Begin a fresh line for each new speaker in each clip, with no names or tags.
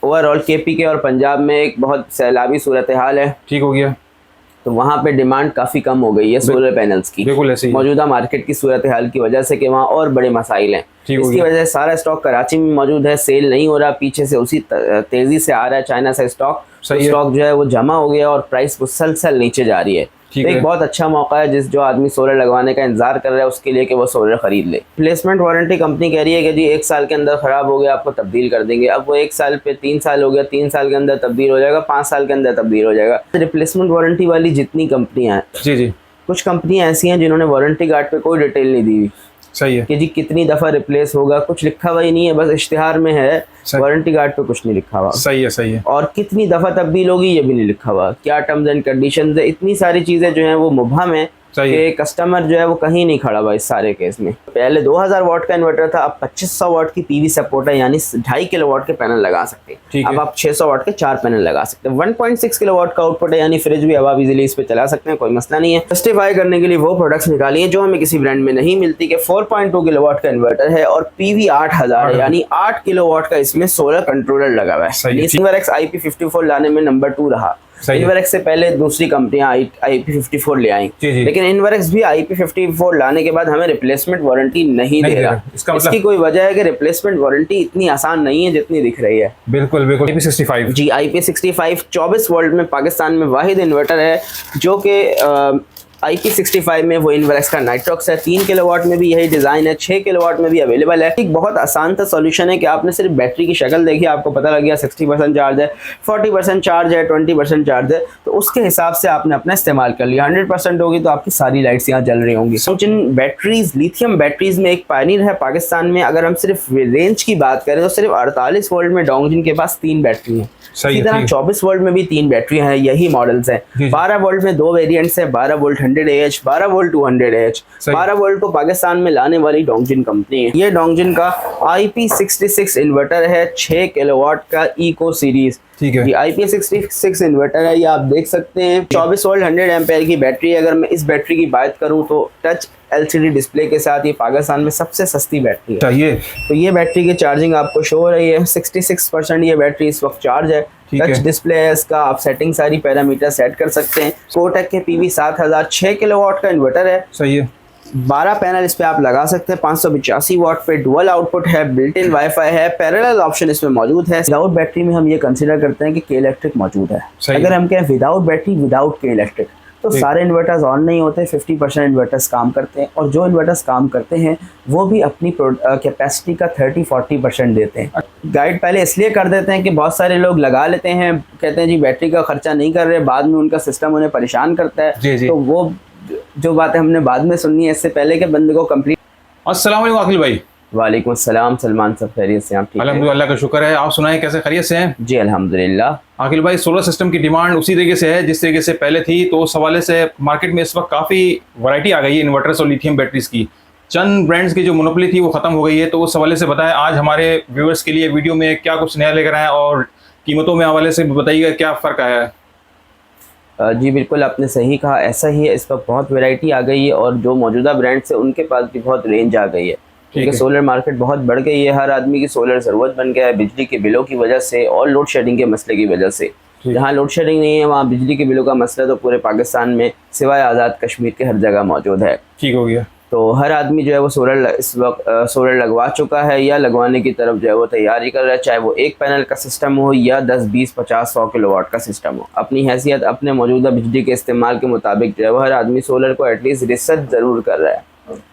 Overall KPK और पंजाब में एक बहुत सैलाबी सूरत हाल है।
ठीक हो गया।
तो वहाँ पे डिमांड काफ़ी कम हो गई है सोलर पैनल्स की,
बिल्कुल ऐसे ही
मौजूदा मार्केट की सूरत हाल की वजह से कि वहाँ और बड़े मसाइल हैं। इसकी वजह से सारा स्टॉक कराची में मौजूद है, सेल नहीं हो रहा, पीछे से उसी तेज़ी से आ रहा है चाइना से स्टॉक। स्टॉक जो है वो जमा हो गया और प्राइस मुसलसल नीचे जा रही है। तो एक बहुत अच्छा मौका है जो आदमी सोलर लगवाने का इंतजार कर रहा है उसके लिए कि वो सोलर खरीद ले। रिप्लेसमेंट वारंटी कंपनी कह रही है कि जी 1 साल के अंदर ख़राब हो गया आपको तब्दील कर देंगे। अब वो 1 साल पे 3 साल हो गया, 3 साल के अंदर तब्दील हो जाएगा, 5 साल के अंदर तब्दील हो जाएगा। रिप्लेसमेंट वारंटी वाली जितनी कंपनियाँ हैं, जी कुछ कंपनियाँ ऐसी हैं जिन्होंने वारंटी कार्ड पे कोई डिटेल नहीं दी हुई। सही है कि जी कितनी दफ़ा रिप्लेस होगा, कुछ लिखा हुआ ही नहीं है, बस इश्तिहार में है, वारंटी कार्ड पे कुछ नहीं लिखा हुआ। सही है। और कितनी दफ़ा तब्दील होगी ये भी नहीं लिखा हुआ, क्या टर्म्स एंड कंडीशंस है, इतनी सारी चीज़ें जो हैं वो मुबहम है कि कस्टमर जो है वो कहीं नहीं खड़ा हुआ इस सारे केस में। पहले 2000 वाट का इन्वर्टर था, अब 2500 वाट की पीवी सपोर्ट है, यानी 2.5 किलोवाट के पैनल लगा सकते हैं। अब आप 600 वाट के 4 पैनल लगा सकते हैं। 1.6 किलोवाट का आउटपुट है, यानी फ्रिज भी अब आप इजीली इस पे चला सकते हैं, कोई मसला नहीं है। जस्टिफाई करने के लिए वो प्रोडक्ट्स निकाली हैं जो हमें किसी ब्रांड में नहीं मिलती कि 4.2 किलोवाट का इन्वर्टर है और पीवी 8000 है, यानी 8 किलोवाट का इसमें सोलर कंट्रोलर लगा हुआ है। इन्वर्क्स IP54 लाने में नंबर 2 रहा। इन्वर्क्स से पहले दूसरी कंपनियां IP54 ले आई, लेकिन इन्वर्क्स भी IP54 लाने के बाद हमें रिप्लेसमेंट वारंटी नहीं दे रहा। इसकी कोई वजह है कि रिप्लेसमेंट वारंटी इतनी आसान नहीं है जितनी दिख रही है। बिल्कुल IP65 जी, IP65 24 वोल्ट में पाकिस्तान में वाहिद इन्वर्टर है जो कि IP65 में वो इन्वर्क्स का नाइट्रॉक्स है। 3 किलोवाट में भी यही डिज़ाइन है, 6 किलोवाट में भी अवेलेबल है। एक बहुत आसान सा सॉल्यूशन है कि आपने सिर्फ बैटरी की शक्ल देखी, आपको पता लग गया 60% चार्ज है, 40% चार्ज है, 20% चार्ज है, तो उसके हिसाब से आपने अपना इस्तेमाल कर लिया। 100% होगी तो आपकी सारी लाइट्स यहाँ जल रही होंगी। तो जिन बैटरीज लिथियम बैटरीज में एक पायनियर है पाकिस्तान में। अगर हम सिर्फ रेंज की बात करें तो सिर्फ 48 वोल्ट में डोंगजिन के पास 3 बैटरी है, इसी तरह 24 वोल्ट में भी 3 बैटरियां हैं, यही मॉडल्स हैं। 12 वोल्ट में 2 वेरिएंट्स हैं, 12 volt 100Ah, 12 volt 200Ah। 12 volt को पाकिस्तान में लाने वाली डोंगजिन कंपनी है। ये डोंगजिन का IP66 इन्वर्टर है, 6 किलोवाट का इको सीरीज। ठीक है, IP66 इन्वर्टर है, ये आप देख सकते हैं। 24 वोल्ट 100 एम्पेयर की बैटरी। अगर मैं इस बैटरी की बात करूं तो टच LCD डिस्प्ले के साथ ये पाकिस्तान में सबसे सस्ती बैटरी है। तो ये बैटरी की चार्जिंग आपको शो हो रही है, 66% ये बैटरी इस वक्त चार्ज है। टच डिस्प्ले है इसका, आप सेटिंग सारी पैरामीटर सेट कर सकते हैं। कोटक के PV 7000 6 किलोवाट का इन्वर्टर है। सही है, 12 पैनल इस पे आप लगा सकते हैं। 585 वाट पे डुअल आउटपुट है, बिल्ट इन वाईफाई है, पैरेलल ऑप्शन इसमें मौजूद है। विदाउट बैटरी में हम ये कंसीडर करते हैं कि के इलेक्ट्रिक मौजूद है। अगर हम कहें विदाउट बैटरी विदाउट के इलेक्ट्रिक तो सारे इन्वर्टर्स ऑन नहीं होते, 50% इन्वर्टर्स काम करते हैं, और जो इन्वर्टर्स काम करते हैं वो भी अपनी कैपेसिटी का 30-40% देते हैं। गाइड पहले इसलिए कर देते हैं कि बहुत सारे लोग लगा लेते हैं, कहते हैं जी बैटरी का खर्चा नहीं कर रहे, बाद में उनका सिस्टम उन्हें परेशान करता है। तो वो जो बातें हमने बाद में सुननी है, इससे पहले के बंदे को कंप्लीट।
अस्सलाम वालेकुम आकिल भाई।
वालेकुम अस्सलाम सलमान, सब खैरियत से? आप ठीक हैं?
अल्हम्दुलिल्लाह, अल्लाह का शुक्र है। आप सुनाएं कैसे खैरियत से हैं?
जी अल्हम्दुलिल्लाह।
आकिल भाई, सोलर सिस्टम की डिमांड उसी तरीके से है जिस तरीके से पहले थी, तो उस हवाले से मार्केट में इस वक्त काफ़ी वैरायटी आ गई है इन्वर्टर्स और लिथियम बैटरीज की। चंद ब्रांड्स की जो मोनोपोली थी वो ख़त्म हो गई है, तो उस हवाले से बताएं आज हमारे व्यूअर्स के लिए वीडियो में क्या कुछ नया लेकर आए और कीमतों में हवाले से बताइएगा क्या फ़र्क आया है।
जी बिल्कुल, आपने सही कहा, ऐसा ही है। इस वक्त बहुत वैरायटी आ गई है और जो मौजूदा ब्रांड्स हैं उनके पास भी बहुत रेंज आ गई है, क्योंकि सोलर मार्केट बहुत बढ़ गई है। हर आदमी की सोलर ज़रूरत बन गया है, बिजली के बिलों की वजह से और लोड शेडिंग के मसले की वजह से। जहाँ लोड शेडिंग नहीं है वहाँ बिजली के बिलों का मसला तो पूरे पाकिस्तान में सिवाय आज़ाद कश्मीर के हर जगह मौजूद है। ठीक हो गया। तो हर आदमी जो है वो सोलर इस वक्त सोलर लगवा चुका है या लगवाने की तरफ जो है वो तैयारी कर रहा है, चाहे वो 1 पैनल का सिस्टम हो या 10, 20, 50, 100 किलोवाट का सिस्टम हो। अपनी हैसियत अपने मौजूदा बिजली के इस्तेमाल के मुताबिक जो है वो हर आदमी सोलर को एटलीस्ट रिसर्च ज़रूर कर रहा है।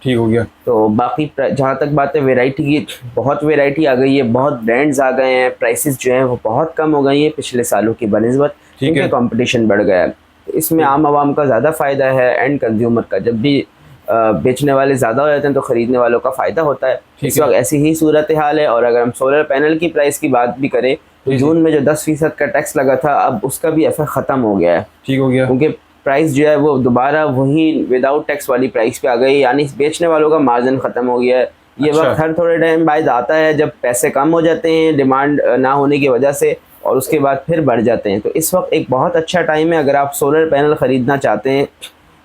ठीक हो गया। तो बाकी जहाँ तक बात है वैरायटी की, बहुत वैरायटी आ गई है, बहुत ब्रांड्स आ गए हैं, प्राइसेस जो हैं वो बहुत कम हो गई हैं पिछले सालों की बनिस्बत, क्योंकि कंपटीशन बढ़ गया है। तो इसमें आम आवाम का ज़्यादा फ़ायदा है, एंड कंज्यूमर का। जब भी बेचने वाले ज़्यादा हो जाते हैं तो ख़रीदने वालों का फ़ायदा होता है। इस वक्त ऐसी ही सूरत हाल है। और अगर हम सोलर पैनल की प्राइस की बात भी करें तो जून में जो 10% का टैक्स लगा था, अब उसका भी असर ख़त्म हो गया है। ठीक हो गया, क्योंकि प्राइस जो है वो दोबारा वही विदाउट टैक्स वाली प्राइस पे आ गई, यानी बेचने वालों का मार्जिन ख़त्म हो गया है। ये वक्त हर थोड़े टाइम बाद आता है जब पैसे कम हो जाते हैं डिमांड ना होने की वजह से, और उसके बाद फिर बढ़ जाते हैं। तो इस वक्त एक बहुत अच्छा टाइम है, अगर आप सोलर पैनल ख़रीदना चाहते हैं,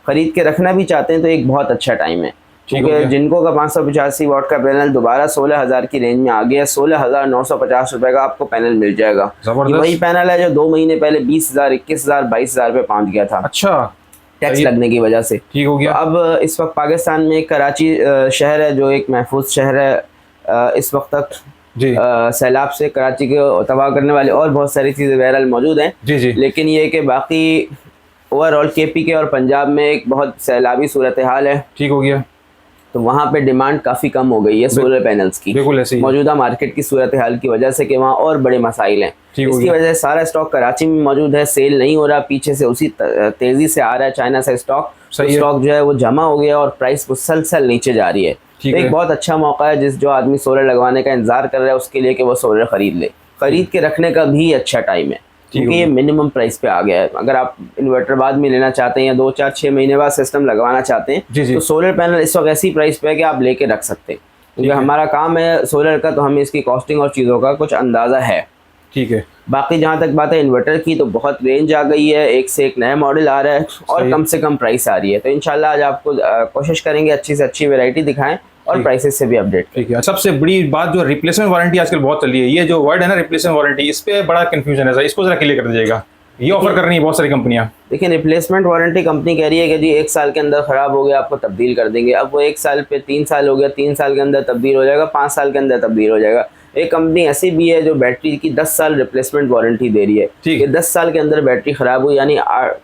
ख़रीद के रखना भी चाहते हैं तो एक बहुत अच्छा टाइम है। क्योंकि जिनको का 585 वाट का पैनल दोबारा 16,000 की रेंज में आ गया, 16,950 रुपए का आपको पैनल मिल जाएगा। वही पैनल है जो 2 महीने पहले 20,000, 21,000, 22,000 पे पहुंच गया था।
अच्छा,
टैक्स लगने की वजह से।
ठीक हो गया।
तो अब इस वक्त पाकिस्तान में कराची शहर है जो एक महफूज शहर है। इस वक्त तक सैलाब से कराची को तबाह करने वाले और बहुत सारी चीज़ें बहरहाल मौजूद हैं जी। लेकिन ये कि बाकी ओवरऑल केपी के और पंजाब में एक बहुत सैलाबी सूरत हाल है। ठीक हो गया। तो वहाँ पे डिमांड काफ़ी कम हो गई है सोलर पैनल्स की, बिल्कुल ऐसे मौजूदा मार्केट की सूरत हाल की वजह से कि वहाँ और बड़े मसाइल हैं। इसकी वजह से सारा स्टॉक कराची में मौजूद है, सेल नहीं हो रहा, पीछे से उसी तेज़ी से आ रहा है चाइना से स्टॉक। स्टॉक जो है वो जमा हो गया और प्राइस मुसलसल नीचे जा रही है। तो एक बहुत अच्छा मौका है जो आदमी सोलर लगवाने का इंतजार कर रहा है उसके लिए कि वो सोलर खरीद ले। खरीद के रखने का भी अच्छा टाइम है क्योंकि ये मिनिमम प्राइस पे आ गया है। अगर आप इन्वर्टर बाद में लेना चाहते हैं या 2, 4, 6 महीने बाद सिस्टम लगवाना चाहते हैं तो सोलर पैनल इस वक्त ऐसी प्राइस पे है कि आप लेके रख सकते हैं। क्योंकि हमारा काम है सोलर का, तो हमें इसकी कॉस्टिंग और चीज़ों का कुछ अंदाज़ा है। ठीक है। बाकी जहाँ तक बात है इन्वर्टर की, तो बहुत रेंज आ गई है, एक से एक नया मॉडल आ रहा है और कम से कम प्राइस आ रही है। तो इंशाल्लाह आज आपको कोशिश करेंगे अच्छी से अच्छी वैरायटी दिखाएं और प्राइसेस से भी अपडेट। ठीक है। सबसे बड़ी बात जो रिप्लेसमेंट वारंटी आजकल बहुत चल रही है, ये जो वर्ड है ना रिप्लेसमेंट वारंटी, इस पे बड़ा कंफ्यूजन है सर, इसको जरा क्लियर कर दीजिएगा। ये ऑफर कर रही है बहुत सारी कंपनियां। देखिए रिप्लेसमेंट वारंटी कंपनी कह रही है कि जी 1 साल के अंदर खराब हो गया आपको तब्दील कर देंगे। अब वो 1 साल पे 3 साल हो गया, 3 साल के अंदर तब्दील हो जाएगा, 5 साल के अंदर तब्दील हो जाएगा। एक कंपनी ऐसी भी है जो बैटरी की 10 साल रिप्लेसमेंट वारंटी दे रही है कि 10 साल के अंदर बैटरी खराब हुई, यानी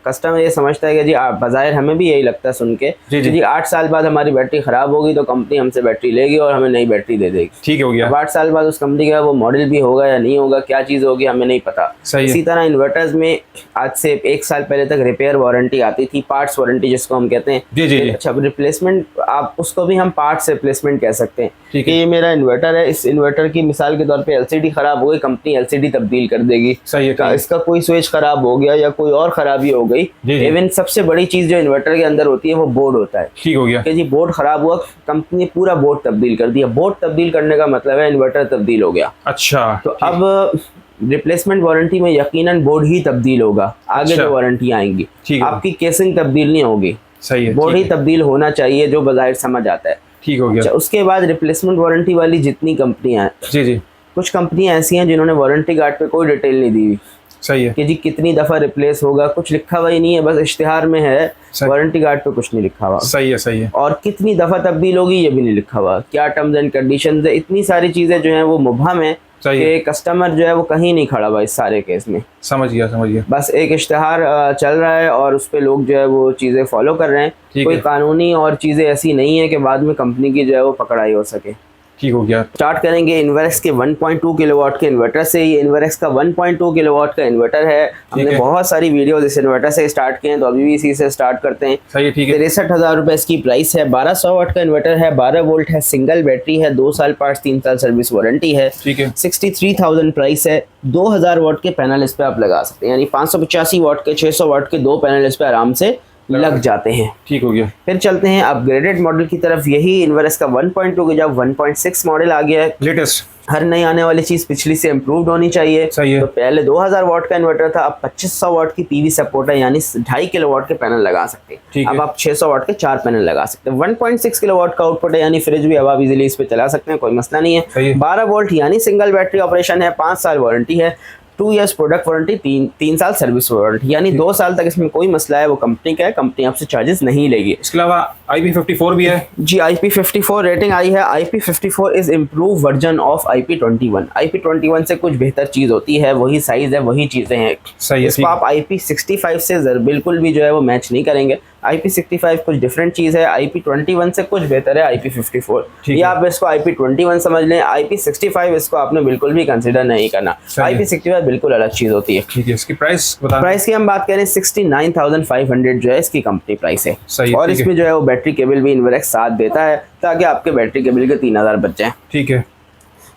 कस्टमर ये समझता है कि जी बाज़ाहिर हमें भी यही लगता है सुन के जी 8 साल बाद हमारी बैटरी खराब होगी तो कंपनी हमसे बैटरी लेगी और हमें नई बैटरी दे देगी। ठीक हो गया। अब 8 साल बाद उस कंपनी का वो मॉडल भी होगा या नहीं होगा, क्या चीज़ होगी हमें नहीं पता। इसी तरह इन्वर्टर्स में आज से 1 साल पहले तक रिपेयर वारंटी आती थी, पार्ट्स वारंटी जिसको हम कहते हैं। अच्छा, रिप्लेसमेंट आप उसको भी हम पार्ट्स रिप्लेसमेंट कह सकते हैं कि ये मेरा इन्वर्टर है, इस इन्वर्टर की मिसाल के तौर पे एलसीडी खराब हो गई, कंपनी एलसीडी तब्दील कर देगी। सही है। इसका कोई स्विच खराब हो गया या कोई और खराबी हो गई, इवन सबसे बड़ी चीज जो इन्वर्टर के अंदर होती है वो बोर्ड होता है। ठीक हो गया कि जी बोर्ड खराब हुआ, कंपनी पूरा बोर्ड तब्दील कर दिया। बोर्ड तब्दील करने का मतलब है इन्वर्टर तब्दील हो गया। अच्छा, तो अब रिप्लेसमेंट वारंटी में यकीनन बोर्ड ही तब्दील होगा, आगे जो वारंटी आएंगी आपकी केसिंग तब्दील नहीं होगी। सही है। बोर्ड ही तब्दील होना चाहिए जो बाज़ाहिर समझ आता है। ठीक हो गया। अच्छा, उसके बाद रिप्लेसमेंट वारंटी वाली जितनी कंपनियां हैं, जी कुछ कंपनियां ऐसी हैं जिन्होंने वारंटी कार्ड पे कोई डिटेल नहीं दी हुई। सही है कि जी कितनी दफ़ा रिप्लेस होगा, कुछ लिखा हुआ ही नहीं है, बस इश्तिहार में है, वारंटी कार्ड पे कुछ नहीं लिखा हुआ। सही है। सही है। और कितनी दफ़ा तब्दील होगी ये भी नहीं लिखा हुआ, क्या टर्म्स एंड कंडीशंस है, इतनी सारी चीज़ें जो हैं वो मुबहम है कि कस्टमर जो है वो कहीं नहीं खड़ा हुआ इस सारे केस में। समझ गया। बस एक इश्तिहार चल रहा है और उस पर लोग जो है वो चीज़ें फॉलो कर रहे हैं। कोई कानूनी और चीज़ें ऐसी नहीं है कि बाद में कंपनी की जो है वो पकड़ाई हो सके। ठीक हो गया। स्टार्ट करेंगे इन्वर्क्स के 1.2 किलोवाट के इन्वर्टर से। ये इन्वर्क्स का 1.2 किलोवाट का इन्वर्टर है। हमने बहुत सारी वीडियोस इस इन्वर्टर से स्टार्ट किए हैं, तो अभी भी इसी से स्टार्ट करते हैं। सही है। ठीक है। 63,000 रुपये इसकी प्राइस है। 1200 वाट का इन्वर्टर है, 12 वोल्ट है, सिंगल बैटरी है, 2 साल पार्ट्स, 3 साल सर्विस वारंटी है। ठीक है। 63,000 प्राइस है। 2000 वाट के पैनल इस पे आप लगा सकते हैं, यानी 585 वाट के 600 वाट के 2 पैनल इस पे आराम से लग जाते हैं। ठीक हो गया। फिर चलते हैं अपग्रेडेड मॉडल की तरफ। यही इन्वर्क्स का 1.2 के जब 1.6 मॉडल आ गया है लेटेस्ट। हर नई आने वाली चीज पिछली से इम्प्रूव्ड होनी चाहिए। सही है। तो पहले 2000 वाट का इन्वर्टर था, अब 2500 वाट की पीवी सपोर्ट है, यानी 2.5 किलोवाट के पैनल लगा सकते हैं। अब आप 600 वाट के 4 पैनल लगा सकते हैं। 1.6 किलोवाट का आउटपुट है, यानी फ्रिज भी अब आप इजीली इस पे चला सकते हैं, कोई मसला नहीं है। 12 वोल्ट यानी सिंगल बैटरी ऑपरेशन है, 5 साल वारंटी है, 2 इयर्स प्रोडक्ट वारंटी, 3 साल सर्विस वारंटी, यानी 2 साल तक इसमें कोई मसला है वो कंपनी का है, कंपनी आपसे चार्जेस नहीं लेगी। इसके अलावा IP54 भी है जी। IP54 रेटिंग आई है। IP54 is improve version of IP21। IP21 से कुछ बेहतर चीज होती है, वही साइज है, वही चीजें हैं। सही है। इसको आप IP65 से बिल्कुल भी जो है वो मैच नहीं करेंगे। IP65 कुछ डिफरेंट चीज़ है, IP21 से कुछ बेहतर है IP54। ये आप इसको IP21 समझ लें, IP65 इसको आपने बिल्कुल भी कंसिडर नहीं करना। IP65 बिल्कुल अलग चीज़ होती है। ठीक है। इसकी प्राइस की हम बात करें 69,500 जो है इसकी कंपनी प्राइस है। सही। और इसमें जो है वो बैटरी केबल भी इन्वर्क्स साथ देता है ताकि आपके बैटरी केबल के 3000 बच जाए। ठीक है।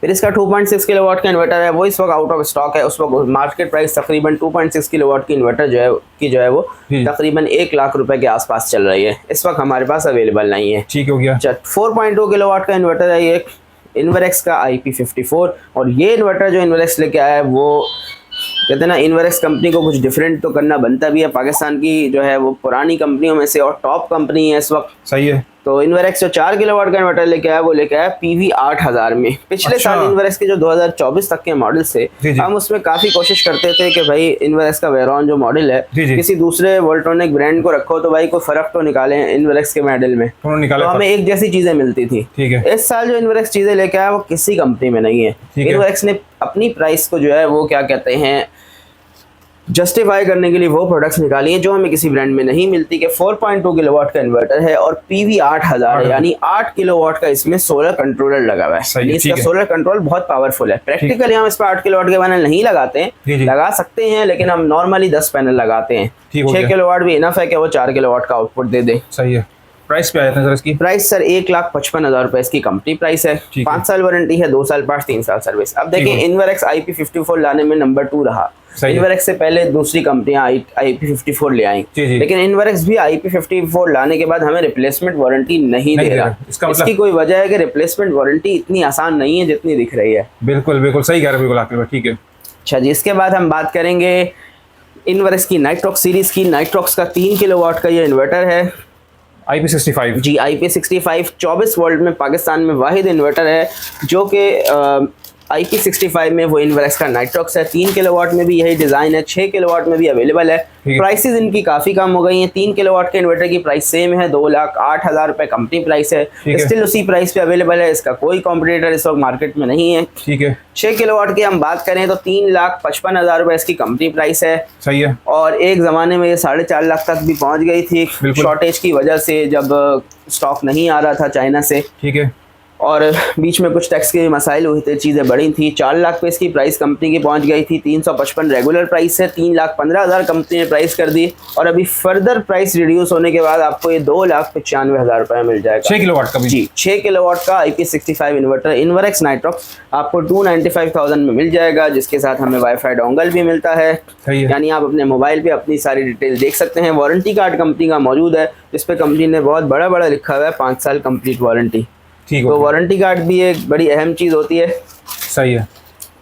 फिर इसका 2.6 किलोवाट का इन्वर्टर है, वो इस वक्त आउट ऑफ स्टॉक है। उस वक्त मार्केट प्राइस तकरीबन 2.6 किलोवाट की इन्वर्टर जो है वो तकरीबन 1 लाख रुपए के आसपास चल रही है। इस वक्त हमारे पास अवेलेबल नहीं है। ठीक हो गया। 4.2 किलोवाट का इन्वर्टर है ये इन्वर्क्स का IP54। और ये इन्वर्टर जो इन्वर्क्स लेके आया है वो कहते हैं ना, इन्वर्क्स कंपनी को कुछ डिफरेंट तो करना बनता भी है। पाकिस्तान की जो है वो पुरानी कंपनियों में से और टॉप कंपनी है इस वक्त। सही है। तो इन्वर्क्स जो 4 किलोवाट का इन्वर्टर लेके आया वो लेके आया PV 8000 में। पिछले साल इन्वर्क्स के जो 2024 तक के मॉडल्स थे, हम उसमें काफी कोशिश करते थे कि भाई इन्वर्क्स का वेरॉन जो मॉडल है किसी दूसरे वोल्ट्रॉनिक ब्रांड को रखो तो भाई कोई फर्क तो निकाले इन्वर्क्स के मॉडल में, तो हमें एक जैसी चीजें मिलती थी। इस साल जो इन्वर्क्स चीजें लेके आया वो किसी कंपनी में नहीं है। इन्वर्क्स ने अपनी प्राइस को जो है वो क्या कहते हैं जस्टिफाई करने के लिए वो प्रोडक्ट्स निकाली हैं जो हमें किसी ब्रांड में नहीं मिलती, कि 4.2 किलोवाट का इन्वर्टर है और PV 8000 है, यानी 8 किलोवाट का इसमें सोलर कंट्रोलर लगा हुआ है। इसका सोलर कंट्रोल बहुत पावरफुल है। प्रैक्टिकली हम इस पर 8 किलोवाट के पैनल नहीं लगाते हैं, लगा सकते हैं, लेकिन हम नॉर्मली 10 पैनल लगाते हैं। 6 किलोवाट भी इनफ है कि वो 4 किलोवाट का आउटपुट दे दे।
सही है। प्राइस क्या है सर इसकी?
प्राइस सर 1,55,000 रुपए इसकी कंपनी प्राइस है। 5 साल वारंटी है, 2 साल पार्ट्स, 3 साल सर्विस। अब देखिए इन्वर्क्स IP54 लाने में नंबर 2 रहा। इन्वर्क्स से पहले दूसरी कंपनियां IP54 ले आई, लेकिन इन्वर्क्स भी IP54 लाने के बाद हमें रिप्लेसमेंट वारंटी नहीं दे रहा। इसकी कोई वजह है कि रिप्लेसमेंट वारंटी इतनी आसान नहीं है जितनी दिख रही है।
बिल्कुल बिल्कुल सही कह रहे हैं, बिल्कुल आपकी बात ठीक है।
अच्छा जी, इसके बाद हम बात करेंगे इन्वर्क्स की नाइट्रॉक्स सीरीज की। नाइट्रॉक्स का 3 किलोवाट का ये इन्वर्टर है,
IP65
जी। IP65 24 वोल्ट में पाकिस्तान में वाहिद इन्वर्टर है जो कि IP65 में वो इन्वर्क्स का नाइट्रॉक्स है। 3 किलोवाट में भी यही डिज़ाइन है, 6 किलोवाट में भी अवेलेबल है। प्राइसेस इनकी काफ़ी कम हो गई हैं। 3 किलोवाट के इन्वर्टर की प्राइस सेम है, 2,08,000 रुपए कंपनी प्राइस है, स्टिल उसी प्राइस पे अवेलेबल है। इसका कोई कॉम्पिटिटर इस वक्त मार्केट में नहीं है। ठीक है। 6 किलोवाट की हम बात करें तो 3,55,000 रुपए इसकी कंपनी प्राइस है।
सही है।
और एक ज़माने में ये 4.5 लाख तक भी पहुँच गई थी शॉर्टेज की वजह से, जब स्टॉक नहीं आ रहा था चाइना से। ठीक है। और बीच में कुछ टैक्स के मसाइल हुए थे, चीज़ें बढ़ी थी। 4 लाख पे इसकी प्राइस कंपनी की पहुंच गई थी। 355 रेगुलर प्राइस है, 3,15,000 कंपनी ने प्राइस कर दी, और अभी फर्दर प्राइस रिड्यूस होने के बाद आपको ये 2,95,000 रुपए मिल जाएगा।
6 किलोवाट का भी? जी,
6 किलोवाट का IP65 इन्वर्टर इन्वर्क्स नाइट्रॉक्स आपको 295,000 में मिल जाएगा, जिसके साथ हमें वाईफाई डोंगल भी मिलता है। यानी आप अपने मोबाइल पे अपनी सारी डिटेल देख सकते हैं। वारंटी कार्ड कंपनी का मौजूद है, जिस पे कंपनी ने बहुत बड़ा बड़ा लिखा हुआ है 5 साल कंप्लीट वारंटी। तो वारंटी कार्ड भी एक बड़ी अहम चीज़ होती है।
सही है,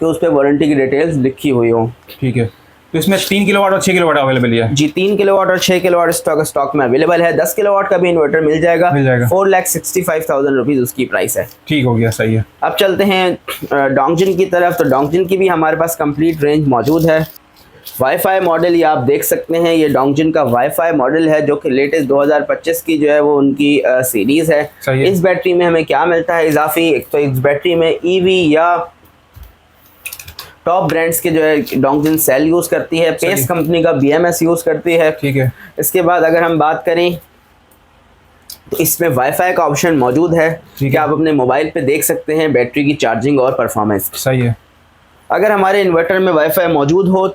कि उस पर वारंटी की डिटेल्स लिखी हुई हो।
ठीक है। तो इसमें 3 किलोवाट और 6 किलोवाट अवेलेबल है? जी,
3 किलोवाट और 6 किलोवाट स्टॉक में अवेलेबल है। 10 किलोवाट का भी इन्वर्टर मिल जाएगा। 4,65,000 रुपीज़ उसकी प्राइस है।
ठीक हो गया, सही है।
अब चलते हैं डोंगजिन की तरफ। तो डोंगजिन की भी हमारे पास कंप्लीट रेंज मौजूद है। वाईफाई मॉडल ये आप देख सकते हैं, ये डोंगजिन का वाईफाई मॉडल है जो कि लेटेस्ट 2025 की जो है वो उनकी सीरीज़ है। इस बैटरी में हमें क्या मिलता है इजाफी? एक तो इस बैटरी में EV या टॉप ब्रांड्स के जो है डोंगजिन सेल यूज़ करती है, पेस कंपनी का BMS यूज़ करती है। ठीक है। इसके बाद अगर हम बात करें तो इसमें वाईफाई का ऑप्शन मौजूद है कि आप अपने मोबाइल पे देख सकते हैं बैटरी की चार्जिंग और परफॉर्मेंस।
सही है।
अगर हमारे इन्वर्टर में वाईफाई मौजूद हो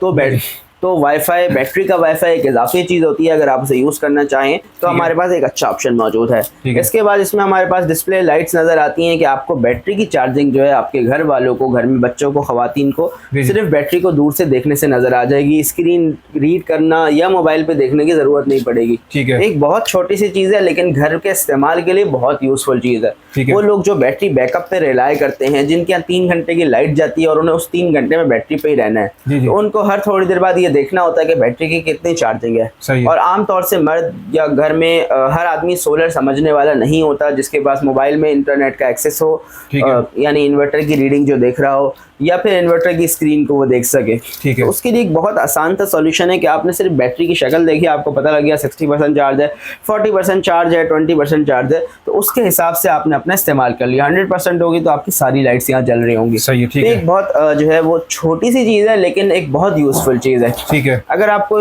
तो वाईफाई, बैटरी का वाईफाई एक इजाफी चीज़ होती है। अगर आप उसे यूज़ करना चाहें तो हमारे पास एक अच्छा ऑप्शन मौजूद है। इसके बाद इसमें हमारे पास डिस्प्ले लाइट्स नज़र आती हैं कि आपको बैटरी की चार्जिंग जो है आपके घर वालों को, घर में बच्चों को, ख़वातीन को सिर्फ बैटरी को दूर से देखने से नज़र आ जाएगी। स्क्रीन रीड करना या मोबाइल पर देखने की ज़रूरत नहीं पड़ेगी। ठीक है। एक बहुत छोटी सी चीज़ है लेकिन घर के इस्तेमाल के लिए बहुत यूज़फुल चीज़ है। वो लोग जो बैटरी बैकअप पे रिलाय करते हैं, जिनके यहाँ 3 घंटे की लाइट जाती है और उन्हें उस 3 घंटे में बैटरी पे ही रहना है, तो उनको हर थोड़ी देर बाद ये देखना होता है कि बैटरी की कितनी चार्जिंग है। और आमतौर से मर्द या घर में हर आदमी सोलर समझने वाला नहीं होता, जिसके पास मोबाइल में इंटरनेट का एक्सेस हो, यानी इन्वर्टर की रीडिंग जो देख रहा हो या फिर इन्वर्टर की स्क्रीन को वो देख सके। ठीक है। तो उसके लिए एक बहुत आसान सा सॉल्यूशन है कि आपने सिर्फ बैटरी की शक्ल देखी, आपको पता लग गया 60% चार्ज है, 40% चार्ज है, 20% चार्ज है, तो उसके हिसाब से आपने अपना इस्तेमाल कर लिया। 100% होगी तो आपकी सारी लाइट्स यहाँ जल रही होंगी। सही है। ठीक है। एक बहुत जो है वो छोटी सी चीज़ है लेकिन एक बहुत यूजफुल चीज़ है। ठीक है। अगर आपको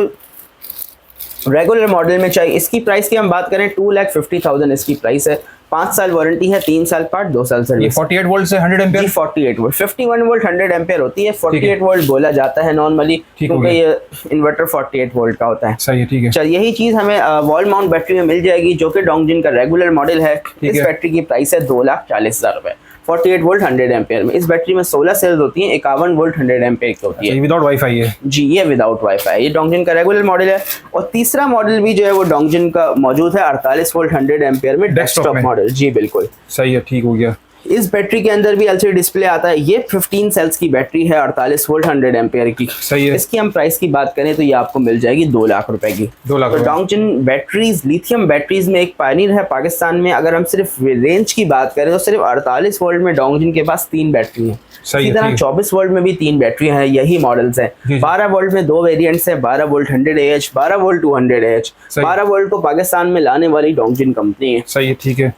रेगुलर मॉडल में चाहिए, इसकी प्राइस की हम बात करें 2,50,000 इसकी प्राइस है। 5 साल वारंटी है, 3 साल पार्ट, 2 साल सर्विस।
48 वोल्ट से 100 एम्पियर?
48 वोल्ट, 51 वोल्ट 100 एम्पियर होती है। 48 वोल्ट बोला जाता है नॉर्मली, क्योंकि ये इन्वर्टर 48 वोल्ट का होता है। सही है। ठीक है। चल, यही चीज़ हमें वॉल माउंट बैटरी में मिल जाएगी जो कि डोंगजिन का रेगुलर मॉडल है। इस बैटरी की प्राइस है 2,40,000 रुपए। 48 वोल्ट 100 एम्पियर में। इस बैटरी में 16 सेल्स होती हैं, 51 वोल्ट 100 एम्पियर की होती है।
विदाउट वाईफाई है? जी,
ये विदाउट वाईफाई। ये डोंगजिन का रेगुलर मॉडल है। और तीसरा मॉडल भी जो है वो डोंगजिन का मौजूद है, 48 वोल्ट 100 एम्पियर में, डेस्कटॉप मॉडल। जी बिल्कुल
सही है। ठीक हो गया।
इस बैटरी के अंदर भी एलसीडी डिस्प्ले आता है। ये 15 सेल्स की बैटरी है, 48 वोल्ट 100 एम्पियर की।
सही है।
इसकी हम प्राइस की बात करें तो ये आपको मिल जाएगी 2 लाख रुपए की।
2 लाख।
तो डोंगजिन बैटरीज लिथियम बैटरीज में एक पायनियर है पाकिस्तान में। अगर हम सिर्फ रेंज की बात करें तो सिर्फ 48 वोल्ट में डोंगजिन के पास 3 बैटरी है। इसी तरह 24 वोल्ट में भी 3 बैटरी हैं, यही मॉडल्स हैं। 12 वोल्ट में 2 वेरिएंट्स हैं, 12 volt 100 AH, 12 volt 200 AH। 12 volt को पाकिस्तान में लाने वाली डोंगजिन कंपनी है।
सही है, ठीक है।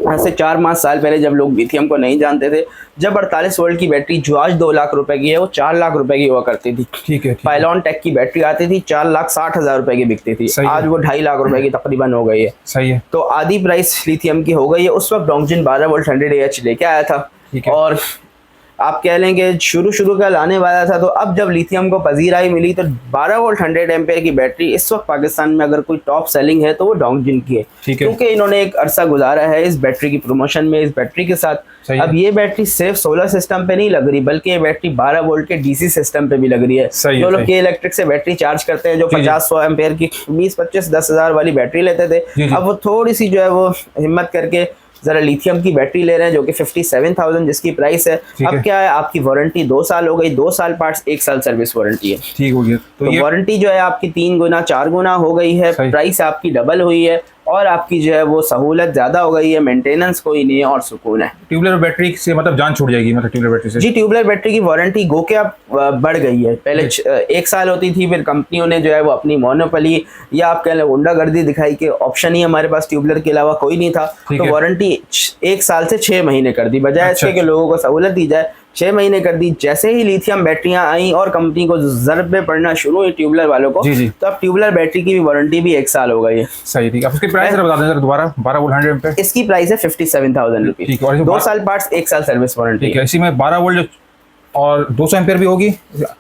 ऐसे 4-5 साल पहले जब लोग लिथियम को नहीं जानते थे, जब 48 वोल्ट की बैटरी जो आज 2 लाख रुपए की है वो 4 लाख रुपए की हुआ करती थी।
ठीक है।
पाइलॉन टेक की बैटरी आती थी 4,60,000 रुपए की बिकती थी, आज वो 2.5 लाख रुपए की तकरीबन हो गई है।
सही है।
तो आधी प्राइस लिथियम की हो गई है। उस वक्त डोंगजिन 12 वोल्ट 100 AH लेके आया था और आप कह लें कि शुरू का लाने वाला था। तो अब जब लिथियम को पजीराई मिली तो 12 वोल्ट 100 एम्पेयर की बैटरी इस वक्त पाकिस्तान में अगर कोई टॉप सेलिंग है तो वो डोंगजिन की है, क्योंकि इन्होंने एक अरसा गुजारा है इस बैटरी की प्रमोशन में, इस बैटरी के साथ। अब ये बैटरी सिर्फ सोलर सिस्टम पे नहीं लग रही, बल्कि ये बैटरी 12 वोल्ट के डीसी सिस्टम पे भी लग रही है। जो लोग के इलेक्ट्रिक से बैटरी चार्ज करते हैं, जो 50-100 एम्पेयर की 20-25-10,000 वाली बैटरी लेते थे, अब वो थोड़ी सी जो है वो हिम्मत करके जरा लिथियम की बैटरी ले रहे हैं, जो कि 57,000 जिसकी प्राइस है। अब क्या है, आपकी वारंटी 2 साल हो गई, 2 साल पार्ट्स, 1 साल सर्विस वारंटी है।
ठीक हो गया। तो
वारंटी जो है आपकी 3 गुना 4 गुना हो गई है, प्राइस आपकी डबल हुई है और आपकी जो है वो सहूलत ज्यादा हो गई है, मेंटेनेंस कोई नहीं है और सुकून है।
ट्यूबलर बैटरी से मतलब जान छूट जाएगी, मतलब ट्यूबलर बैटरी से?
जी, ट्यूबलर बैटरी की वारंटी गो के अब बढ़ गई है। पहले 1 साल होती थी, फिर कंपनियों ने जो है वो अपनी मोनोपोली या आप कह लें गुंडागर्दी दिखाई कि ऑप्शन ही हमारे पास ट्यूबलर के अलावा कोई नहीं था, तो वारंटी 1 साल से 6 महीने कर दी। बजाय इसके कि लोगों को सहूलत दी जाए, 6 महीने कर दी। जैसे ही लिथियम बैटरियां आई और कंपनी को ज़रबे पड़ना शुरू हुई ट्यूबलर वालों को, तो अब ट्यूबलर बैटरी की भी वारंटी भी 1 साल हो गई है।
सही, ठीक है। उसकी प्राइस बता दें दोबारा। 12 वोल्ट 100 एम्पीयर
इसकी प्राइस है 57,000 रुपीज। 2 साल पार्ट्स, 1 साल सर्विस वारंटी।
ठीक है। इसी में 12 वोल्ट और 200 एम्पीयर भी होगी।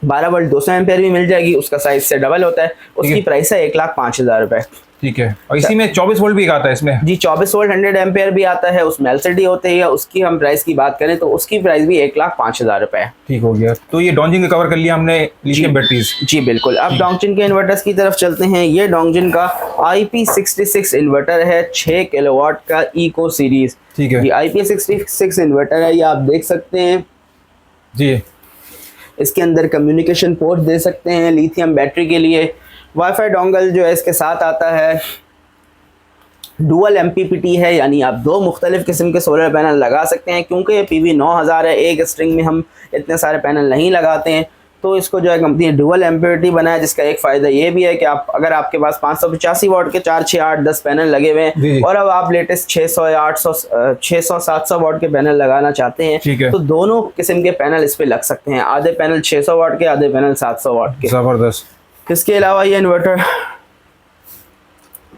12 वोल्ट 200 एम्पीयर भी मिल जाएगी, उसका साइज से डबल होता है। उसकी प्राइस है 1,05,000 रुपए।
ठीक है। और इसी में 24 वोल्ट भी आता है इसमें? जी,
24 वोल्ट 100 एम्पेयर भी आता है, उसमें एलसीडी होती है। उसकी हम प्राइस की बात करें तो उसकी प्राइस भी 1,05,000 रुपए है।
ठीक हो गया। तो ये डोंगजिन का कवर कर लिया हमने लिथियम बैटरीज।
जी बिल्कुल। अब डोंगजिन के इन्वर्टर्स की तरफ चलते हैं। ये डोंगजिन का IP66 इन्वर्टर है, 6 किलोवाट का इको सीरीज।
ठीक है।
IP66 इन्वर्टर है, ये आप देख सकते हैं
जी।
इसके अंदर कम्युनिकेशन पोर्ट दे सकते हैं लिथियम बैटरी के लिए। वाईफाई डोंगल जो है इसके साथ आता है। डुअल MPPT है, यानी आप 2 मुख्तलिफ किस्म के सोलर पैनल लगा सकते हैं। क्योंकि ये PV 9000 है, एक स्ट्रिंग में हम इतने सारे पैनल नहीं लगाते हैं, तो इसको जो है कंपनी ने डुअल MPPT बनाया, जिसका एक फ़ायदा ये भी है कि आप अगर आपके पास 585 वाट के 4, 6, 8, 10 पैनल लगे हुए हैं और अब आप लेटेस्ट 600 या 800, 600, 700 वाट के पैनल लगाना चाहते हैं, तो दोनों किस्म के पैनल इस पे लग सकते हैं। आधे पैनल 600 वाट के, आधे पैनल 700 वाट के।
ज़बरदस्त।
इसके अलावा ये इन्वर्टर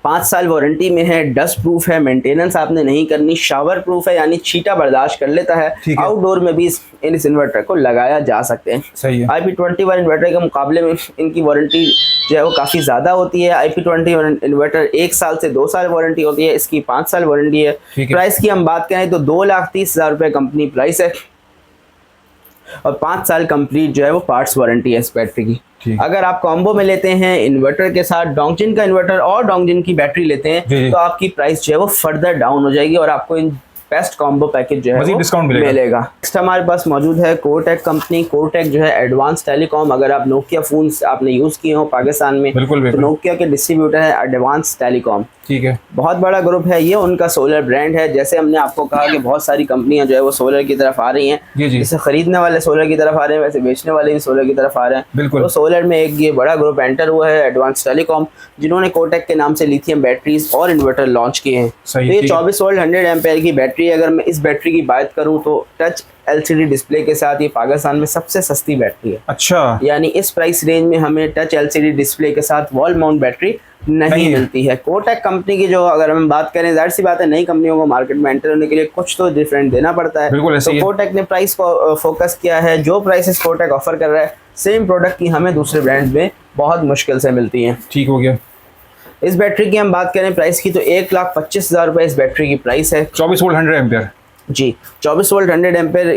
5 साल वारंटी में है, डस्ट प्रूफ है, मेंटेनेंस आपने नहीं करनी, शावर प्रूफ है, यानी छींटा बर्दाश्त कर लेता है। आउटडोर में भी इस इन्वर्टर को लगाया जा सकते हैं।
सही है।
IP21 इन्वर्टर के मुकाबले में इनकी वारंटी जो है वो काफ़ी ज़्यादा होती है। IP21 इन्वर्टर 1 साल से 2 साल वारंटी होती है, इसकी 5 साल वारंटी है। प्राइस की हम बात करें तो 2,30,000 रुपये कंपनी प्राइस है और 5 साल कंप्लीट जो है वो पार्ट्स वारंटी है इस बैटरी की। अगर आप कॉम्बो में लेते हैं इन्वर्टर के साथ डोंगजिन का इन्वर्टर और डोंगजिन की बैटरी लेते हैं तो आपकी प्राइस जो है वो फर्दर डाउन हो जाएगी और आपको इन बेस्ट कॉम्बो पैकेज जो है
डिस्काउंट
मिलेगा। नेक्स्ट हमारे पास मौजूद है कोरटेक कंपनी। कोरटेक जो है एडवांस टेलीकॉम, अगर आप नोकिया फोन्स आपने यूज़ किए हो पाकिस्तान में, तो नोकिया के डिस्ट्रीब्यूटर है एडवांस टेलीकॉम।
ठीक है।
बहुत बड़ा ग्रुप है, ये उनका सोलर ब्रांड है। जैसे हमने आपको कहा कि बहुत सारी कंपनियां जो है वो सोलर की तरफ आ रही हैं, जैसे खरीदने वाले सोलर की तरफ आ रहे हैं, वैसे बेचने वाले भी सोलर की तरफ आ रहे हैं। तो सोलर में एक ये बड़ा ग्रुप एंटर हुआ है एडवांस टेलीकॉम, जिन्होंने कोरटेक के नाम से लिथियम बैटरीज और इन्वर्टर लॉन्च किए हैं। तो ये 24 वोल्ट 100 एम्पेयर की बैटरी। अगर मैं इस बैटरी की बात करूँ तो टच LCD डिस्प्ले के साथ ये पाकिस्तान में सबसे सस्ती बैटरी है।
अच्छा।
यानी इस प्राइस रेंज में हमें टच LCD डिस्प्ले के साथ वॉल माउंट बैटरी नहीं मिलती है। कोरटेक कंपनी की जो अगर हम बात करें, जाहिर सी बात है नई कंपनियों को मार्केट में एंटर होने के लिए कुछ तो डिफरेंट देना पड़ता है। तो कोरटेक ने प्राइस को फोकस किया है। जो प्राइसेस कोरटेक ऑफर कर रहा है, सेम प्रोडक्ट की हमें दूसरे ब्रांड्स में बहुत मुश्किल से मिलती हैं।
ठीक हो गया।
इस बैटरी की हम बात करें प्राइस की तो 1,25,000 रुपये इस बैटरी की प्राइस है।
24 वोल्ट 100 एम्पेयर।
जी, 24 वोल्ट 100 एम्पेयर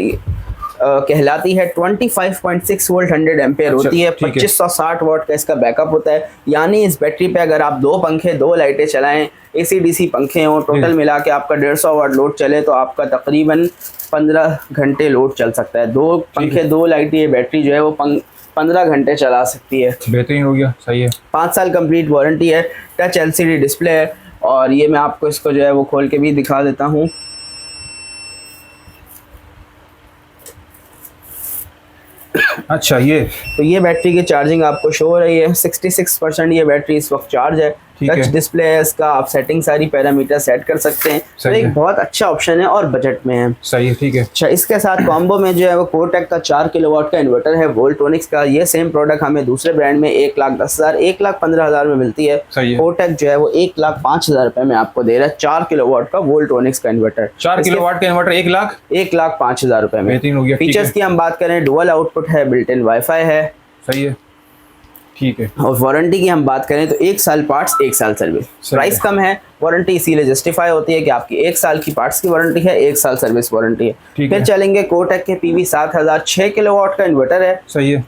कहलाती है। 25.6 वोल्ट 100 एम्पेयर होती है। 2560 वाट का इसका बैकअप होता है। यानी इस बैटरी पे अगर आप 2 पंखे 2 लाइटें चलाएं, AC DC पंखे हों, टोटल मिला के आपका 150 वाट लोड चले तो आपका तकरीबन 15 घंटे लोड चल सकता है। 2 पंखे 2 लाइटें, ये बैटरी जो है वो 15 घंटे चला सकती है।
बेहतरीन हो गया, सही है।
5 साल कंप्लीट वारंटी है। टच LCD डिस्प्ले है और ये मैं आपको इसको जो है वो खोल के भी दिखा देता हूँ।
अच्छा, ये बैटरी
की चार्जिंग आपको शो हो रही है। 66% ये बैटरी इस वक्त चार्ज है। टच डिस्प्ले है इसका, आप सेटिंग सारी पैरामीटर सेट कर सकते हैं। तो एक बहुत अच्छा ऑप्शन है और बजट में है।
सही है, ठीक है।
अच्छा, इसके साथ कॉम्बो में जो है वो कोटेक का 4 किलोवाट का इन्वर्टर है वोल्ट्रॉनिक्स का। ये सेम प्रोडक्ट हमें दूसरे ब्रांड में 1,10,000 1,15,000 में मिलती है। कोटेक जो है वो 1,05,000 रुपए में आपको दे रहा है 4 किलोवाट का वोल्ट्रॉनिक्स का इन्वर्टर।
4 किलोवाट का इन्वर्टर
1,05,000 रुपए में।
बेहतरीन हो गया।
फीचर्स की हम बात करें, डुअल आउटपुट है, बिल्ट इन वाईफाई है।
सही है, ठीक है।
और वारंटी की हम बात करें तो 1 साल पार्ट्स 1 साल सर्विस। प्राइस कम है, वारंटी इसीलिए जस्टिफाई होती है कि आपकी 1 साल की पार्ट्स की वारंटी है, 1 साल सर्विस वारंटी है। फिर चलेंगे कोटेक के PV 7000 6 किलोवाट का इन्वर्टर है।
सही है।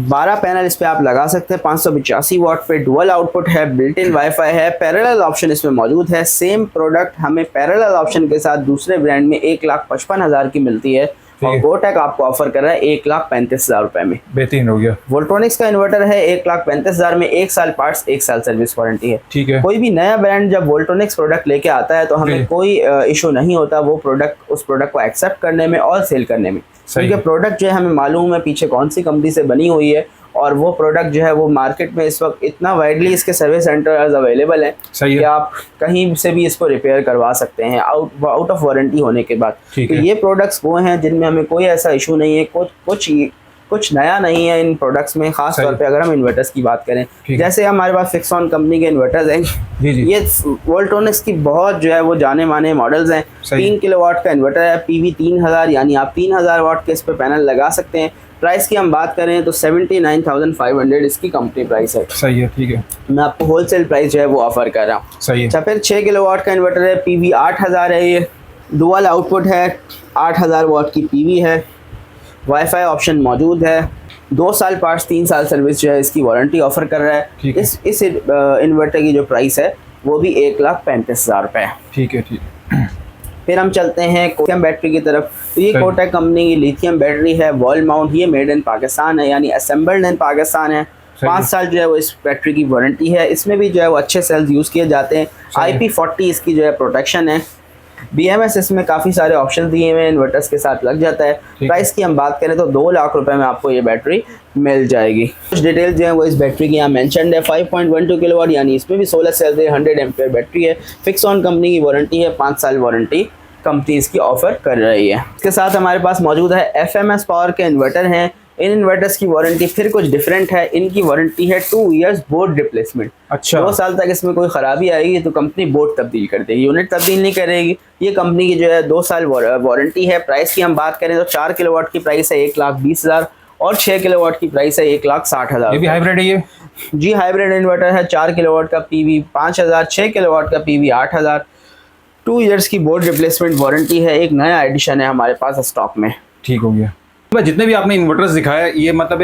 12 पैनल इस पे आप लगा सकते हैं। 585 वाट पे डुअल आउटपुट है, बिल्ट इन वाईफाई है, पैरेलल ऑप्शन इसमें मौजूद है। सेम प्रोडक्ट हमें पैरेलल ऑप्शन के साथ दूसरे ब्रांड में 1,55,000 की मिलती है और कोटेक आपको ऑफर कर रहा है 1,35,000 रुपए में।
बेहतरीन हो गया।
वोल्ट्रॉनिक्स का इन्वर्टर है 1,35,000 में, 1 साल पार्ट्स 1 साल सर्विस वारंटी है।
ठीक है।
कोई भी नया ब्रांड जब वोल्ट्रॉनिक्स प्रोडक्ट लेके आता है तो हमें कोई इशू नहीं होता वो प्रोडक्ट उस प्रोडक्ट को एक्सेप्ट करने में और सेल करने में, क्योंकि प्रोडक्ट जो है हमें मालूम है पीछे कौन सी कंपनी से बनी हुई है और वो प्रोडक्ट जो है वो मार्केट में इस वक्त इतना वाइडली इसके सर्विस सेंटर्स अवेलेबल हैं कि आप कहीं से भी इसको रिपेयर करवा सकते हैं आउट ऑफ वारंटी होने के बाद। तो ये प्रोडक्ट्स वो हैं जिनमें हमें कोई ऐसा इशू नहीं है, कुछ नया नहीं है इन प्रोडक्ट्स में। खास तौर पे अगर हम इन्वर्टर्स की बात करें, जैसे हमारे पास फिक्सॉन कंपनी के इन्वर्टर्स हैं, ये वोल्ट्रॉनिक्स की बहुत जो है वो जाने माने मॉडल्स हैं। 3 किलोवाट का इन्वर्टर है, PV 3000, यानी आप 3000 वाट के इस पे पैनल लगा सकते हैं। प्राइस की हम बात करें तो 79,500 इसकी कंपनी प्राइस है।
सही है, ठीक है।
मैं आपको होलसेल प्राइस जो है वो ऑफर कर रहा हूँ।
सही है।
अच्छा, फिर 6 किलोवाट का इन्वर्टर है, PV 8000 है, ये डुअल आउटपुट है, 8000 वाट की PV है, वाईफाई ऑप्शन मौजूद है, 2 साल पार्ट्स 3 साल सर्विस जो है इसकी वारंटी ऑफर कर रहा है। इस इन्वर्टर की जो प्राइस है वो भी 1,35,000 रुपये है।
ठीक है, ठीक है।
फिर हम चलते हैं लिथियम बैटरी की तरफ। तो ये कोटेक कंपनी की लिथियम बैटरी है, वॉल माउंट, ये मेड इन पाकिस्तान है, यानी असेंबल्ड इन पाकिस्तान है। 5 साल जो है वो इस बैटरी की वारंटी है। इसमें भी जो है वो अच्छे सेल्स यूज़ किए जाते हैं। IP40 इसकी जो है प्रोटेक्शन है। BMS इसमें काफ़ी सारे ऑप्शन दिए हुए हैं, इन्वर्टर्स के साथ लग जाता है। प्राइस की हम बात करें तो 2 लाख रुपए में आपको ये बैटरी मिल जाएगी। कुछ डिटेल जो है वो इस बैटरी की यहाँ मेंशन्ड है। 5.12 किलोवाट, यानी इसमें भी 16 सेल्स है, 100 एम्पेयर बैटरी है। फिक्सॉन कंपनी की वारंटी है, 5 साल वारंटी कंपनी इसकी ऑफर कर रही है। इसके साथ हमारे पास मौजूद है FMS पावर के इन्वर्टर हैं। इन इन्वर्टर्स की वारंटी फिर कुछ डिफरेंट है। इनकी वारंटी है 2 इयर्स बोर्ड रिप्लेसमेंट। अच्छा, 2 साल तक इसमें कोई ख़राबी आएगी तो कंपनी बोर्ड तब्दील कर देगी, यूनिट तब्दील नहीं करेगी। ये कंपनी की जो है 2 साल वारंटी है। प्राइस की हम बात करें तो 4 किलोवाट की प्राइस है 1,20,000 और 6 किलोवाट की प्राइस है 1,60,000।
ये भी हाइब्रिड है? ये
जी हाइब्रिड इन्वर्टर है। 4 किलोवाट का PV 5,000, 6 किलोवाट का PV 8,000। 2 इयर्स की बोर्ड रिप्लेसमेंट वारंटी है। एक नया एडिशन है हमारे पास स्टॉक में।
ठीक हो गया। जितने भी आपने इन्वर्टर्स दिखाया, ये मतलब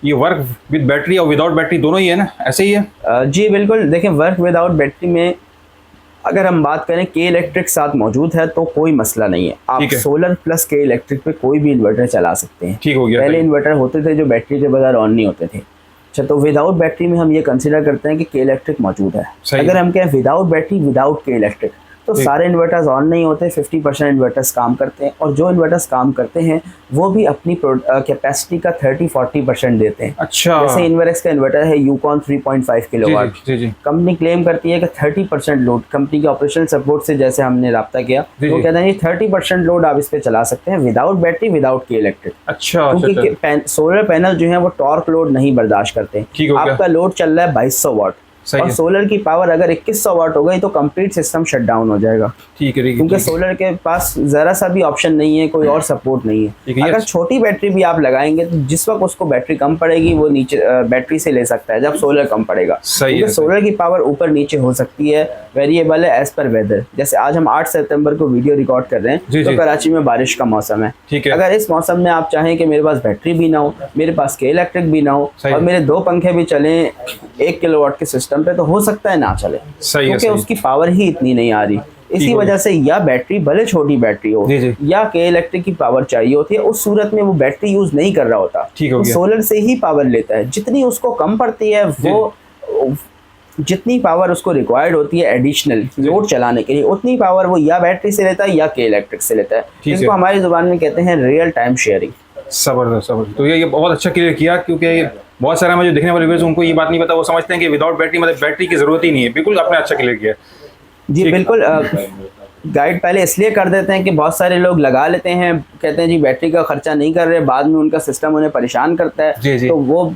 ये वर्क विद बैटरी और विदाउट बैटरी दोनों ही है ना, ऐसे ही है?
जी बिल्कुल। देखें, वर्क विदाउट बैटरी में अगर हम बात करें के इलेक्ट्रिक साथ मौजूद है तो कोई मसला नहीं है। आप सोलर प्लस के इलेक्ट्रिक पे कोई भी इन्वर्टर चला सकते हैं।
ठीक हो गया।
पहले इन्वर्टर होते थे जो बैटरी के बगैर ऑन नहीं होते थे। अच्छा, तो विदाउट बैटरी में हम ये कंसिडर करते हैं कि के इलेक्ट्रिक मौजूद है। अगर हम कहें विदाउट बैटरी विदाउट के इलेक्ट्रिक, तो सारे इन्वर्टर्स ऑन नहीं होते। 50% इन्वर्टर्स काम करते हैं और जो इन्वर्टर्स काम करते हैं वो भी अपनी कैपेसिटी का 30-40% देते हैं।
अच्छा,
जैसे इन्वर्क्स का इन्वर्टर है यूकॉन 3.5 किलोवाट। कंपनी क्लेम करती है कि 30% लोड, कंपनी के ऑपरेशनल सपोर्ट से जैसे हमने रब्ता किया, वो कहते हैं 30% लोड आप इस पे चला सकते हैं विदाउट बैटरी विदाउट के इलेक्ट्रिक।
अच्छा,
क्योंकि सोलर पैनल जो है वो टॉर्क लोड नहीं बर्दाश्त करते। आपका लोड चल रहा है 2200 वाट, और सोलर की पावर अगर 2100 वाट हो गई तो कंप्लीट सिस्टम शट डाउन हो जाएगा।
ठीक है,
क्योंकि सोलर के पास जरा सा भी ऑप्शन नहीं है, कोई और सपोर्ट नहीं है। अगर छोटी बैटरी भी आप लगाएंगे तो जिस वक्त उसको बैटरी कम पड़ेगी वो नीचे बैटरी से ले सकता है, जब सोलर कम पड़ेगा। क्योंकि सोलर की पावर ऊपर नीचे हो सकती है, वेरिएबल है एज पर वेदर। जैसे आज हम 8 सितंबर को वीडियो रिकॉर्ड कर रहे हैं तो कराची में बारिश का मौसम है। अगर इस मौसम में आप चाहें कि मेरे पास बैटरी भी ना हो, मेरे पास के इलेक्ट्रिक भी ना हो और मेरे 2 पंखे भी चलें 1 किलोवाट के सिस्टम पे, तो हो सकता है ना चले, क्योंकि उसकी पावर ही इतनी नहीं आ रही। इसी वजह से या बैटरी भले छोटी बैटरी हो या के इलेक्ट्रिक की पावर चाहिए होती है, उस सूरत में वो बैटरी यूज नहीं कर रहा होता, तो सोलर से ही पावर लेता है। जितनी उसको कम पड़ती है वो जितनी पावर उसको रिक्वायर्ड होती है एडिशनल लोड चलाने के लिए, उतनी पावर वो या बैटरी से लेता है या के इलेक्ट्रिक से लेता है। इसको हमारी जुबान में कहते हैं रियल टाइम शेयरिंग।
जबरदस्त। तो ये बहुत अच्छा क्लियर किया, क्योंकि बहुत सारे जो देखने वाले व्यूअर्स उनको ये बात नहीं पता, वो समझते हैं कि विदाउट बैटरी मतलब बैटरी की जरूरत ही नहीं है। बिल्कुल आपने अच्छा क्लियर किया
जी। बिल्कुल गाइड पहले इसलिए कर देते हैं कि बहुत सारे लोग लगा लेते हैं, कहते हैं जी बैटरी का खर्चा नहीं कर रहे, बाद में उनका सिस्टम उन्हें परेशान करता है। तो वो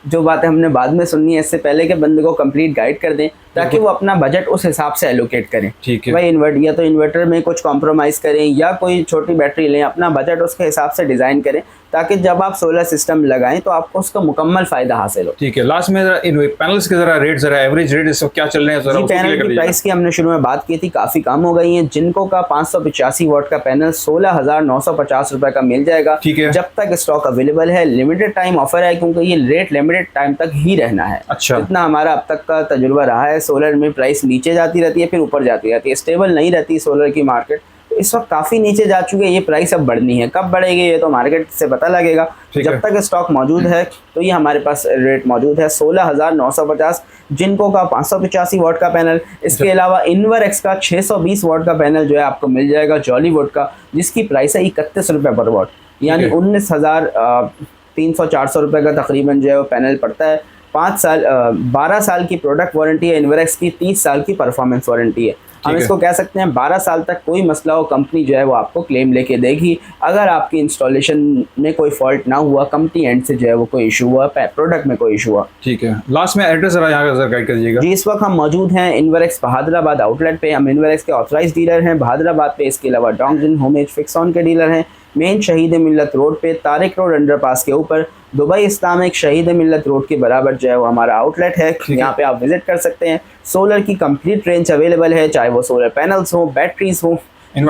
जो बातें हमने बाद में सुननी है, इससे पहले के बंदे को कंप्लीट गाइड कर दें ताकि वो अपना बजट उस हिसाब से एलोकेट करें।
ठीक है
भाई या तो इन्वर्टर में कुछ कॉम्प्रोमाइज़ करें या कोई छोटी बैटरी लें, अपना बजट उसके हिसाब से डिज़ाइन करें ताकि जब आप सोलर सिस्टम लगाएं तो आपको उसका मुकम्मल फायदा हासिल हो।
ठीक है, लास्ट में पैनल्स के जरा रेट, जरा एवरेज रेट इस वक्त क्या चल रहे हैं?
जी, पैनल की प्राइस की हमने शुरू में बात की थी, काफ़ी कम हो गई है। जिनको का 585 वाट का पैनल 16,950 रुपए का मिल जाएगा।
ठीक है,
जब तक स्टॉक अवेलेबल है, लिमिटेड टाइम ऑफर है, क्योंकि ये रेट लिमिटेड टाइम तक ही रहना है।
अच्छा,
इतना हमारा अब तक का तजुर्बा रहा है। सोलर में प्राइस नीचे जाती रहती है फिर ऊपर जाती रहती है, स्टेबल नहीं रहती सोलर की मार्केट। इस वक्त काफ़ी नीचे जा चुके हैं, ये प्राइस अब बढ़नी है। कब बढ़ेगी ये तो मार्केट से पता लगेगा। जब तक स्टॉक मौजूद है तो ये हमारे पास रेट मौजूद है 16,950 जिनको का 585 वाट का पैनल। इसके अलावा इनवरएक्स का 620 वाट का पैनल जो है आपको मिल जाएगा जॉली वुड का, जिसकी प्राइस है 31 रुपये पर वाट, यानी 19,300-400 रुपये का तकरीबन जो है वो पैनल पड़ता है। 12 साल की प्रोडक्ट वारंटी है इनवरएक्स की, 30 साल की परफॉर्मेंस वारंटी है। हम इसको कह सकते हैं 12 साल तक कोई मसला हो कंपनी जो है वो आपको क्लेम लेके देगी। अगर आपकी इंस्टॉलेशन में कोई फॉल्ट ना हुआ, कंपनी एंड से जो है वो कोई इशू हुआ, प्रोडक्ट में कोई इशू हुआ।
ठीक है, लास्ट में एड्रेस जरा यहाँ का गाइड कर दीजिएगा।
जी, इस वक्त हम मौजूद हैं इनवरएक्स बहादुराबाद आउटलेट पे। हम इनवरएक्स के ऑथराइज डीलर हैं बहादुराबाद पे। इसके अलावा डोंगजिन, होमेज, फिक्सॉन के डीलर हैं। मेन शहीद मिल्लत रोड पे, तारिक रोड अंडरपास के ऊपर, दुबई इस्लामिक शहीद मिल्लत रोड के बराबर जो है वो हमारा आउटलेट है। यहाँ पे आप विजिट कर सकते हैं। सोलर की कंप्लीट रेंज अवेलेबल है, चाहे वो सोलर पैनल्स हो, बैटरीज हो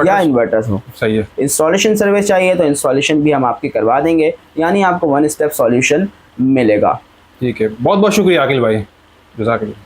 या इन्वर्टर्स हो।
सही है।
इंस्टॉलेशन सर्विस चाहिए तो इंस्टॉलेशन भी हम आपकी करवा देंगे, यानी आपको 1 स्टेप सॉल्यूशन मिलेगा।
ठीक है, बहुत बहुत शुक्रिया आकिल भाई, जज़ाकल्लाह।